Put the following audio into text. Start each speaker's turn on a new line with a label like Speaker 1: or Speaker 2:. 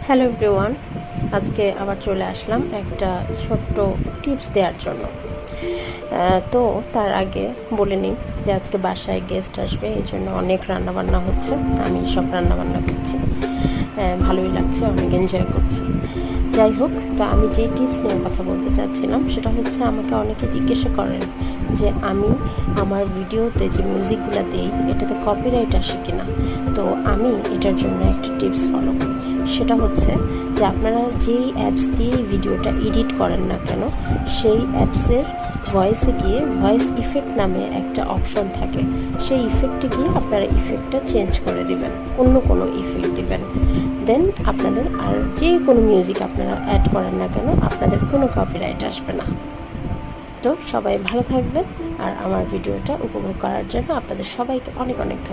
Speaker 1: Hello everyone, আজকে আবার চলে আসলাম একটা ছোট্ট টিপস দেওয়ার জন্য। তো তার আগে বলে নিই যে আজকে বাসায় গেস্ট আসবে, এই জন্য অনেক রান্নাবান্না হচ্ছে। আমি সব রান্নাবান্না করছি, ভালোই লাগছে, অনেক এনজয় করছি। যাই হোক, তো আমি যে টিপস নিয়ে কথা বলতে চাচ্ছিলাম সেটা হচ্ছে, আমাকে অনেকে জিজ্ঞাসা করেন যে আমি আমার ভিডিওতে যে মিউজিকগুলো দিই এটাতে কপিরাইট আসে কিনা। তো আমি এটার জন্য একটা টিপস ফলো করি, সেটা হচ্ছে যে আপনারা যেই অ্যাপস দিয়ে ভিডিওটা এডিট করেন না কেন, সেই অ্যাপসের ভয়েসে গিয়ে ভয়েস ইফেক্ট নামে একটা অপশন থাকে, সেই ইফেক্টে গিয়ে আপনারা ইফেক্টটা চেঞ্জ করে দিবেন, অন্য কোনো ইফেক্ট দিবেন। দেন আপনাদের আর যে কোনো মিউজিক আপনারা অ্যাড করেন না কেন, আপনাদের কোনো কপিরাইট আসবে না। তো সবাই ভালো থাকবেন, আর আমার ভিডিওটা উপভোগ করার জন্য আপনাদের সবাইকে অনেক অনেক ধন্যবাদ।